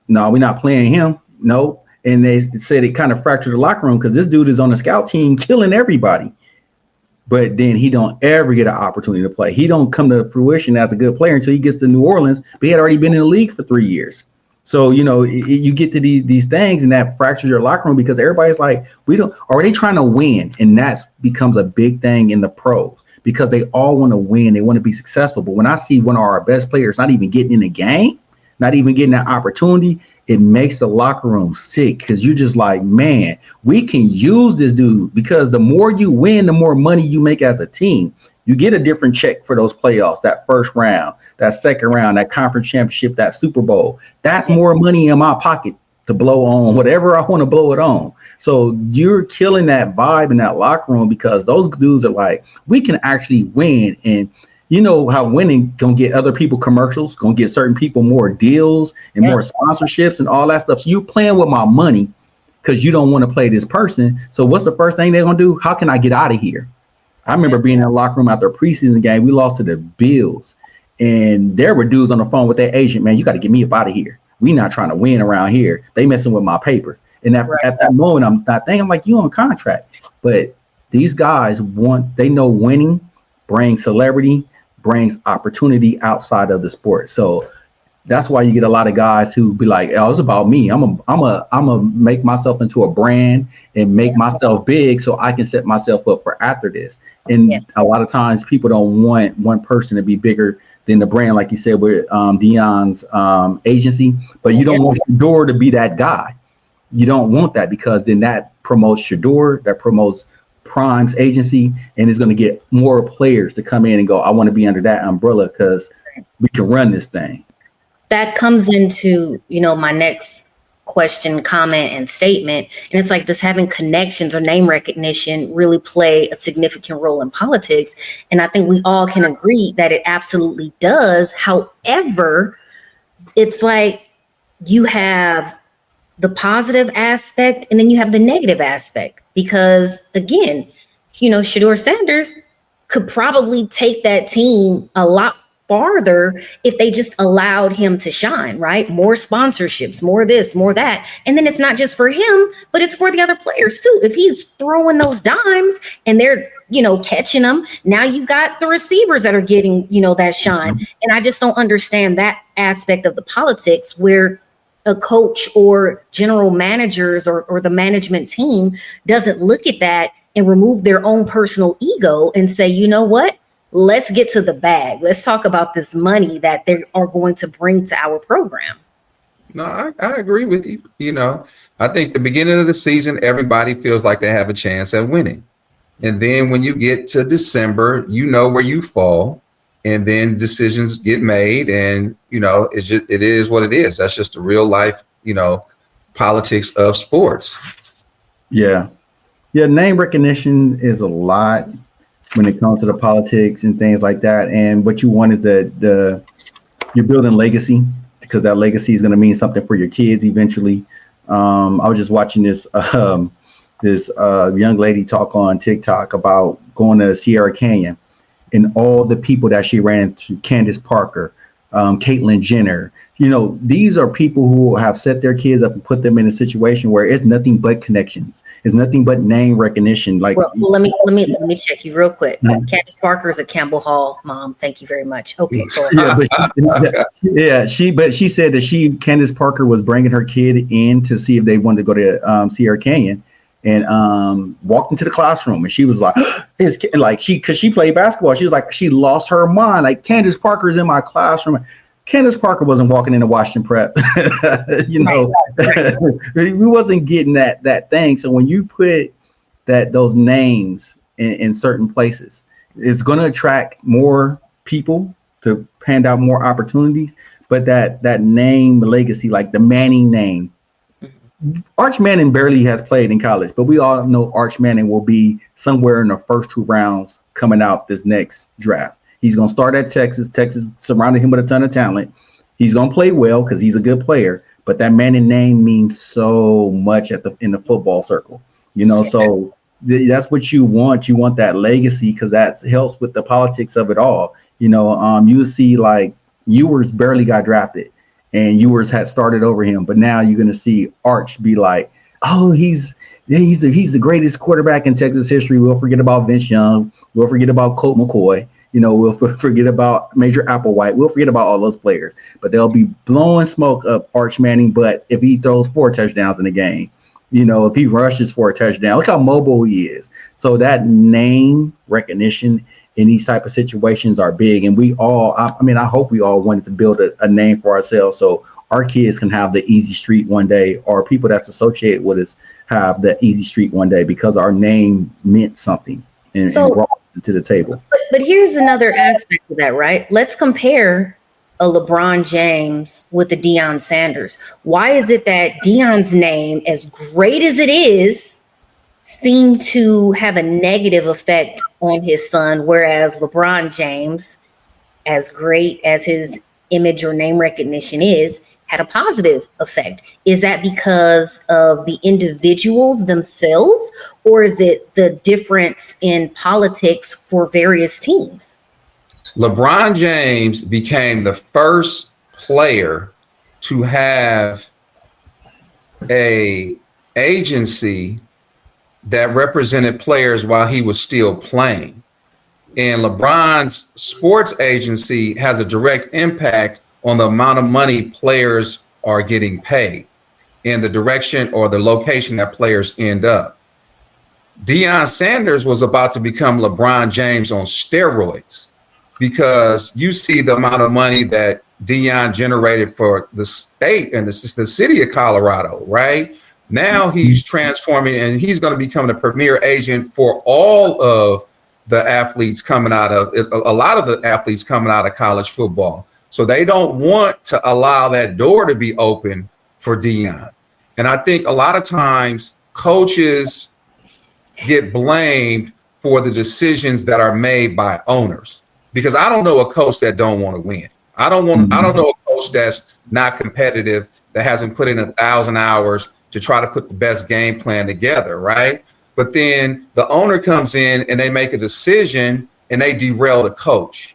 no, we're not playing him. No. And they said it kind of fractured the locker room because this dude is on the scout team killing everybody. But then he don't ever get an opportunity to play. He don't come to fruition as a good player until he gets to New Orleans. But he had already been in the league for 3 years. So, you get to these things and that fractures your locker room because everybody's like, are they trying to win? And that becomes a big thing in the pros because they all want to win. They want to be successful. But when I see one of our best players not even getting in the game, not even getting that opportunity, it makes the locker room sick because you're just like, man, we can use this dude because the more you win, the more money you make as a team. You get a different check for those playoffs, that first round, that second round, that conference championship, that Super Bowl. That's more money in my pocket to blow on whatever I want to blow it on. So you're killing that vibe in that locker room because those dudes are like, we can actually win. And you know how winning gonna get other people commercials, gonna get certain people more deals and more sponsorships and all that stuff. So you're playing with my money because you don't want to play this person. So what's the first thing they're gonna do? How can I get out of here? I remember being in the locker room after a preseason game. We lost to the Bills, and there were dudes on the phone with their agent. Man, you got to get me up out of here. We not trying to win around here. They messing with my paper. And at that moment, I'm like, you on contract. But these guys they know winning brings celebrity, brings opportunity outside of the sport. So that's why you get a lot of guys who be like, oh, it's about me. I'm a make myself into a brand and make myself big so I can set myself up for after this. And a lot of times people don't want one person to be bigger than the brand, like you said with Deion's agency, but you don't want Shador to be that guy. You don't want that because then that promotes Shador, that promotes Prime's agency, and it's going to get more players to come in and go, I want to be under that umbrella because we can run this thing. That comes into, my next question, comment, and statement. And it's like, does having connections or name recognition really play a significant role in politics? And I think we all can agree that it absolutely does. However, it's like you have the positive aspect and then you have the negative aspect because, again, Shador Sanders could probably take that team a lot farther if they just allowed him to shine, right? More sponsorships, more this, more that. And then it's not just for him, but it's for the other players too. If he's throwing those dimes and they're, catching them, now you've got the receivers that are getting, that shine. And I just don't understand that aspect of the politics where a coach or general managers or the management team doesn't look at that and remove their own personal ego and say, you know what? Let's get to the bag. Let's talk about this money that they are going to bring to our program. No, I agree with you. I think the beginning of the season, everybody feels like they have a chance at winning. And then when you get to December, where you fall, and then decisions get made, and, it is what it is. That's just the real life, politics of sports. Yeah. Yeah. Name recognition is a lot when it comes to the politics and things like that. And what you want is that you're building legacy because that legacy is going to mean something for your kids eventually. I was just watching this young lady talk on TikTok about going to Sierra Canyon and all the people that she ran into, Candace Parker, Caitlyn Jenner. These are people who have set their kids up and put them in a situation where it's nothing but connections. It's nothing but name recognition. Like, well, let me check you real quick. Candace Parker is a Campbell Hall mom. Thank you very much. Okay, cool. She said that Candace Parker was bringing her kid in to see if they wanted to go to Sierra Canyon, and walked into the classroom, and she was like, because she played basketball. She was like, she lost her mind. Like, Candace Parker's in my classroom. Candace Parker wasn't walking into Washington Prep. We wasn't getting that thing. So when you put those names in certain places, it's going to attract more people to hand out more opportunities. But that name legacy, like the Manning name, Arch Manning barely has played in college, but we all know Arch Manning will be somewhere in the first 2 rounds coming out this next draft. He's going to start at Texas. Texas surrounded him with a ton of talent. He's going to play well because he's a good player. But that Manning name means so much in the football circle, So That's what you want. You want that legacy because that helps with the politics of it all. You see like Ewers barely got drafted and Ewers had started over him, but now you're going to see Arch be like, oh, he's the greatest quarterback in Texas history. We'll forget about Vince Young. We'll forget about Colt McCoy. We'll forget about Major Applewhite. We'll forget about all those players, but they'll be blowing smoke up Arch Manning. But if he throws 4 touchdowns in a game, if he rushes for a touchdown, look how mobile he is. So that name recognition in these type of situations are big. And we all, I hope we all wanted to build a name for ourselves so our kids can have the easy street one day, or people that's associated with us have the easy street one day because our name meant something and brought it to the table. But here's another aspect of that, right? Let's compare a LeBron James with a Deion Sanders. Why is it that Deion's name, as great as it is, seemed to have a negative effect on his son, whereas LeBron James, as great as his image or name recognition is, had a positive effect? Is that because of the individuals themselves, or is it the difference in politics for various teams? LeBron James became the first player to have a agency that represented players while he was still playing. And LeBron's sports agency has a direct impact on the amount of money players are getting paid and the direction or the location that players end up. Deion Sanders was about to become LeBron James on steroids, because you see the amount of money that Deion generated for the state and the city of Colorado, right? Now he's transforming and he's going to become the premier agent for all of the athletes coming out of a lot of the athletes coming out of college football. So they don't want to allow that door to be open for Deion. And I think a lot of times coaches get blamed for the decisions that are made by owners, because I don't know a coach that don't want to win. I don't know a coach that's not competitive, that hasn't put in 1,000 hours to try to put the best game plan together, right? But then the owner comes in and they make a decision and they derail the coach.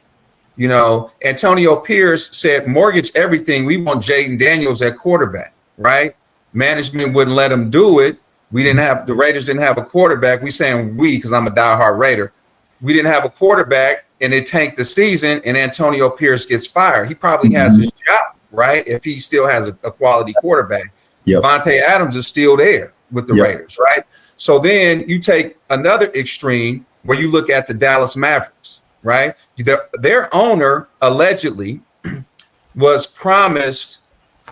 Antonio Pierce said, mortgage everything. We want Jaden Daniels at quarterback, right? Management wouldn't let him do it. The Raiders didn't have a quarterback. We saying we, because I'm a diehard Raider. We didn't have a quarterback and it tanked the season and Antonio Pierce gets fired. He probably has his job, right? If he still has a quality quarterback. Yep. Devontae Adams is still there with the Raiders, right? So then you take another extreme where you look at the Dallas Mavericks, right? Their owner allegedly was promised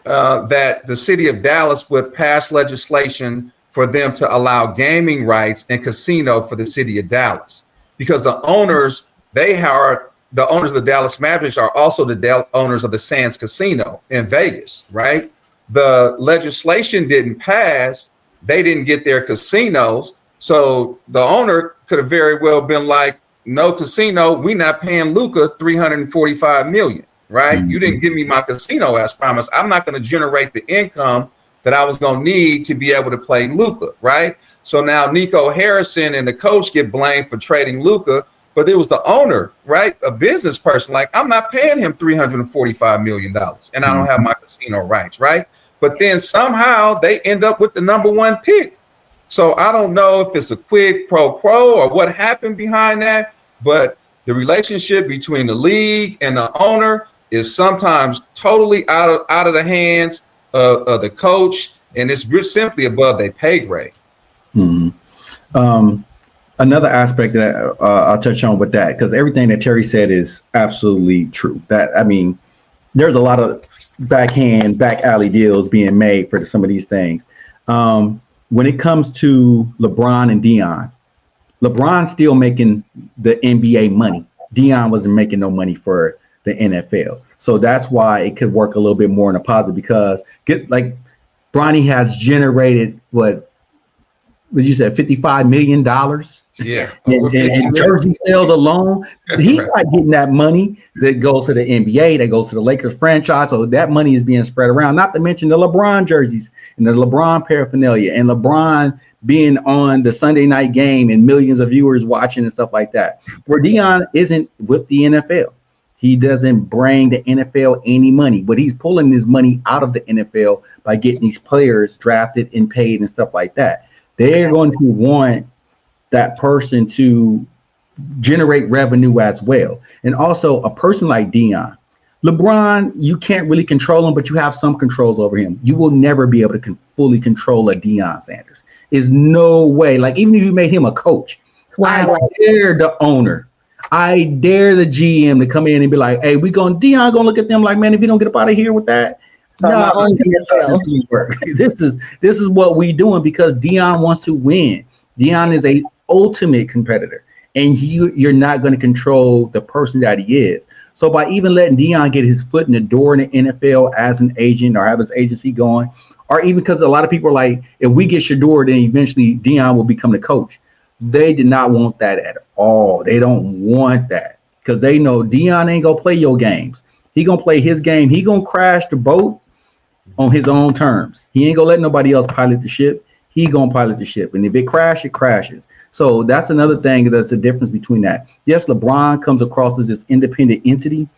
that the city of Dallas would pass legislation for them to allow gaming rights and casino for the city of Dallas, because the owners of the Dallas Mavericks are also the owners of the Sands Casino in Vegas, right? The legislation didn't pass. They didn't get their casinos. So the owner could have very well been like, no casino, we not paying Luka $345 million, right? You didn't give me my casino as promised. I'm not going to generate the income that I was going to need to be able to play Luka, right? So now Nico Harrison and the coach get blamed for trading Luka, but it was the owner, right? A business person, like, I'm not paying him $345 million and I don't have my casino rights, right? But then somehow they end up with the number 1 pick. So I don't know if it's a quid pro quo or what happened behind that, but the relationship between the league and the owner is sometimes totally out of the hands of the coach, and it's simply above their pay grade. Another aspect that I'll touch on with that, because everything that Terry said is absolutely true. There's a lot of back alley deals being made for some of these things. When it comes to LeBron and Deion, LeBron's still making the NBA money. Deion wasn't making no money for the NFL. So that's why it could work a little bit more in a positive, because Bronny has generated what you said, $55 million. Yeah. In jersey sales alone, he's not getting that money that goes to the NBA, that goes to the Lakers franchise. So that money is being spread around, not to mention the LeBron jerseys and the LeBron paraphernalia and LeBron being on the Sunday night game and millions of viewers watching and stuff like that. Where Deion isn't with the NFL. He doesn't bring the NFL any money, but he's pulling his money out of the NFL by getting these players drafted and paid and stuff like that. They're going to want that person to generate revenue as well. And also a person like Deion. LeBron, you can't really control him, but you have some controls over him. You will never be able to fully control a Deion Sanders. There's no way. Like, even if you made him a coach, I dare the owner. I dare the GM to come in and be like, hey, Deion gonna look at them like, man, if you don't get up out of here with that, this is what we doing, because Deion wants to win. Deion is a ultimate competitor, and you're not going to control the person that he is. So by even letting Deion get his foot in the door in the NFL as an agent, or have his agency going, or even because a lot of people are like, if we get Shador, then eventually Deion will become the coach. They did not want that at all. They don't want that, because they know Deion ain't gonna play your games. He gonna play his game. He gonna crash the boat on his own terms. He ain't gonna let nobody else pilot the ship. He gonna pilot the ship, and if it crashes, it crashes. So that's another thing that's the difference between that. Yes, LeBron comes across as this independent entity,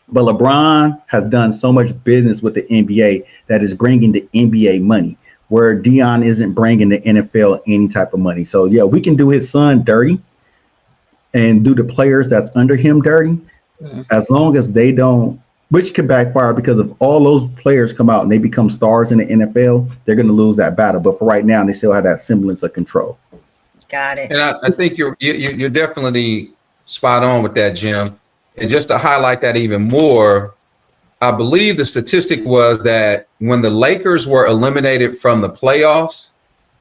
but LeBron has done so much business with the NBA that is bringing the NBA money, where Deion isn't bringing the NFL any type of money. So yeah, we can do his son dirty and do the players that's under him dirty, as long as they don't, which could backfire, because if all those players come out and they become stars in the NFL, they're going to lose that battle. But for right now, they still have that semblance of control. Got it. And I think you're definitely spot on with that, Jim. And just to highlight that even more, I believe the statistic was that when the Lakers were eliminated from the playoffs,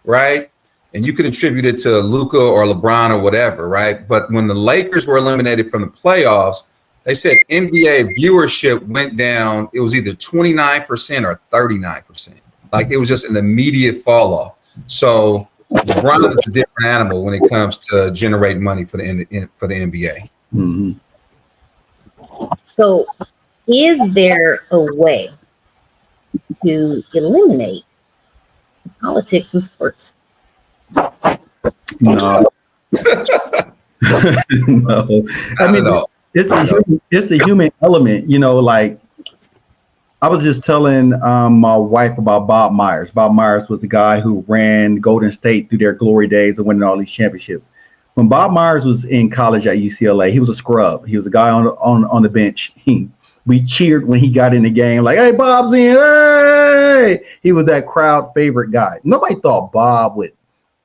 right? And you could attribute it to Luka or LeBron or whatever, right? But when the Lakers were eliminated from the playoffs, they said NBA viewership went down. It was either 29% or 39%. Like, it was just an immediate fall off. So LeBron is a different animal when it comes to generating money for the NBA. Mm-hmm. So is there a way to eliminate politics in sports? No. No. I mean, it's the human element, like, I was just telling my wife about Bob Myers. Bob Myers was the guy who ran Golden State through their glory days of winning all these championships. When Bob Myers was in college at UCLA, he was a scrub. He was a guy on the bench. We cheered when he got in the game, like, hey, Bob's in, hey! He was that crowd favorite guy. Nobody thought Bob would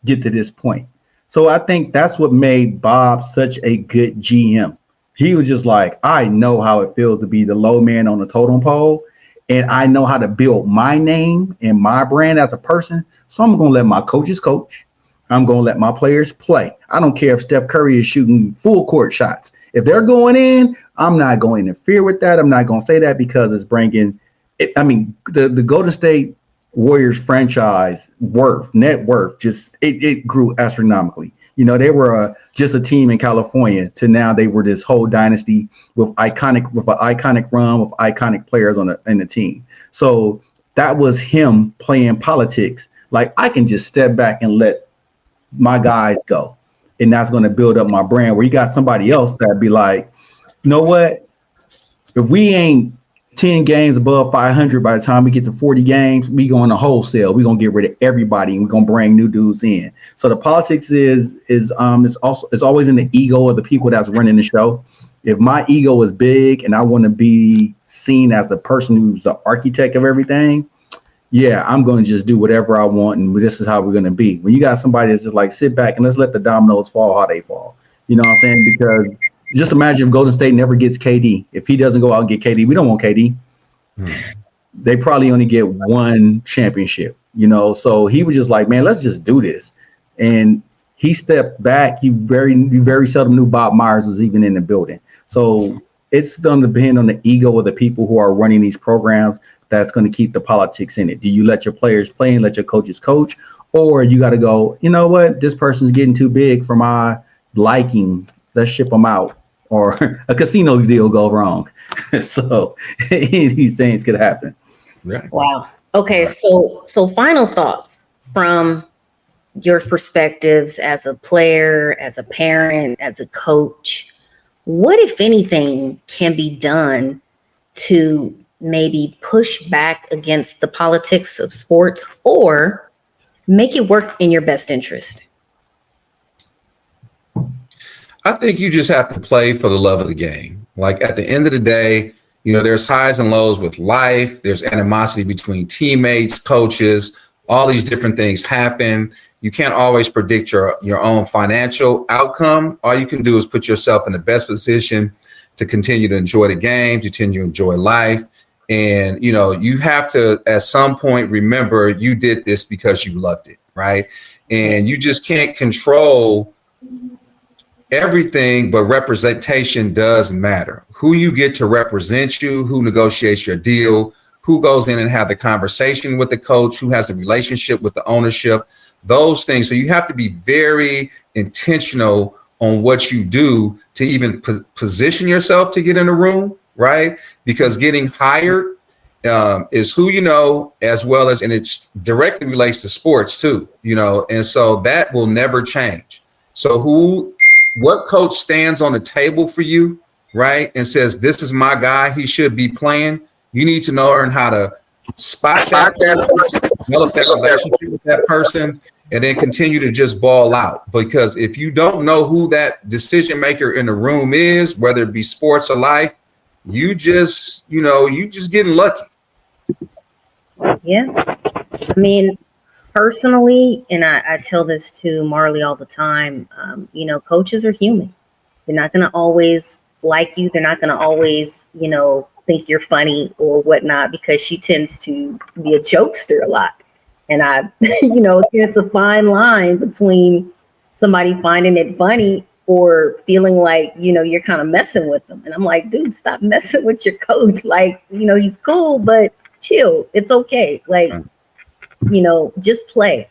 get to this point. So I think that's what made Bob such a good GM. He was just like, I know how it feels to be the low man on the totem pole, and I know how to build my name and my brand as a person. So I'm going to let my coaches coach. I'm going to let my players play. I don't care if Steph Curry is shooting full court shots. If they're going in, I'm not going to interfere with that. I'm not going to say that, because it's bringing it. I mean, the Golden State Warriors franchise net worth, just it grew astronomically. They were just a team in California to now they were this whole dynasty with an iconic run with iconic players in the team. So that was him playing politics. Like, I can just step back and let my guys go, and that's going to build up my brand. Where you got somebody else that be like, you know what? If we ain't 10 games above 500 by the time we get to 40 games, we going to wholesale. We're going to get rid of everybody, and we're going to bring new dudes in. So the politics is always in the ego of the people that's running the show. If my ego is big and I want to be seen as the person who's the architect of everything, yeah, I'm going to just do whatever I want, and this is how we're going to be. When you got somebody that's just like, sit back and let's let the dominoes fall how they fall. You know what I'm saying? Because just imagine if Golden State never gets KD. If he doesn't go out and get KD, we don't want KD. They probably only get one championship, So he was just like, man, let's just do this. And he stepped back. You very seldom knew Bob Myers was even in the building. So it's going to depend on the ego of the people who are running these programs. That's going to keep the politics in it. Do you let your players play and let your coaches coach? Or you got to go, you know what? This person's getting too big for my liking. Let's ship them out. Or a casino deal go wrong. So these things could happen. Right. Wow. Okay. So final thoughts from your perspectives as a player, as a parent, as a coach. What, if anything, can be done to maybe push back against the politics of sports or make it work in your best interest? I think you just have to play for the love of the game. Like at the end of the day, there's highs and lows with life. There's animosity between teammates, coaches, all these different things happen. You can't always predict your own financial outcome. All you can do is put yourself in the best position to continue to enjoy the game, to continue to enjoy life. And, you have to, at some point, remember you did this because you loved it, right? And you just can't control everything, but representation does matter. Who you get to represent you, who negotiates your deal, who goes in and have the conversation with the coach, who has a relationship with the ownership, those things. So you have to be very intentional on what you do to even position yourself to get in a room, right? Because getting hired is who you know, as well as, and it's directly relates to sports too, and so that will never change. So what coach stands on the table for you, right, and says, this is my guy, he should be playing, you need to learn how to spot that person, develop that relationship with that person, and then continue to just ball out. Because if you don't know who that decision maker in the room is, whether it be sports or life, you just getting lucky. Yeah. I mean, personally, and I tell this to Marley all the time, coaches are human. They're not going to always like you. They're not going to always, think you're funny or whatnot, because she tends to be a jokester a lot. And it's a fine line between somebody finding it funny or feeling like, you're kind of messing with them. And I'm like, dude, stop messing with your coach. Like, he's cool, but chill. It's okay. Like, just play.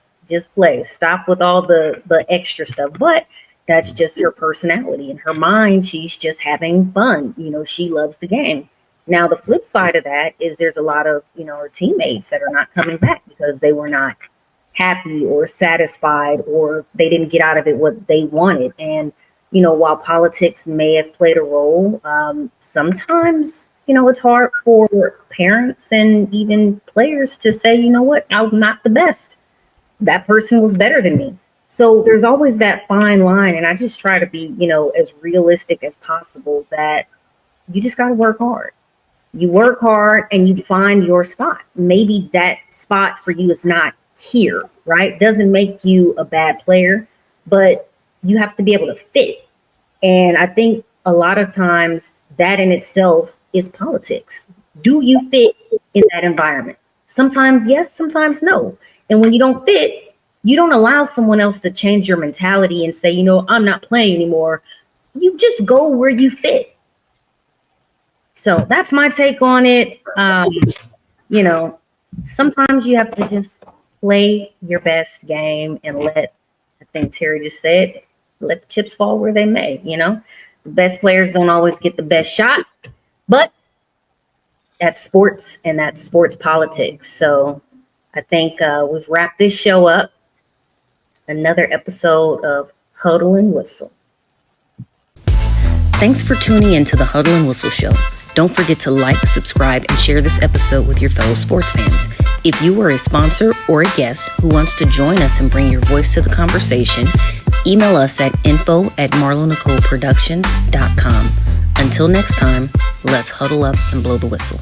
Stop with all the extra stuff. But that's just her personality. In her mind, she's just having fun. She loves the game. Now, the flip side of that is there's a lot of, her teammates that are not coming back because they were not happy or satisfied, or they didn't get out of it what they wanted. And, while politics may have played a role, sometimes, it's hard for parents and even players to say, you know what, I'm not the best. That person was better than me. So there's always that fine line. And I just try to be, as realistic as possible, that you just got to work hard. You work hard and you find your spot. Maybe that spot for you is not here, right? Doesn't make you a bad player, but you have to be able to fit. And I think a lot of times that in itself is politics. Do you fit in that environment? Sometimes yes, sometimes no. And when you don't fit, you don't allow someone else to change your mentality and say, I'm not playing anymore. You just go where you fit. So that's my take on it. Sometimes you have to just play your best game and I think Terry just said, let the chips fall where they may. The best players don't always get the best shot, but that's sports and that's sports politics. So I think we've wrapped this show up. Another episode of Huddle and Whistle. Thanks for tuning in to the Huddle and Whistle Show. Don't forget to like, subscribe, and share this episode with your fellow sports fans. If you are a sponsor or a guest who wants to join us and bring your voice to the conversation, email us at info@marlonicoleproductions.com. Until next time, let's huddle up and blow the whistle.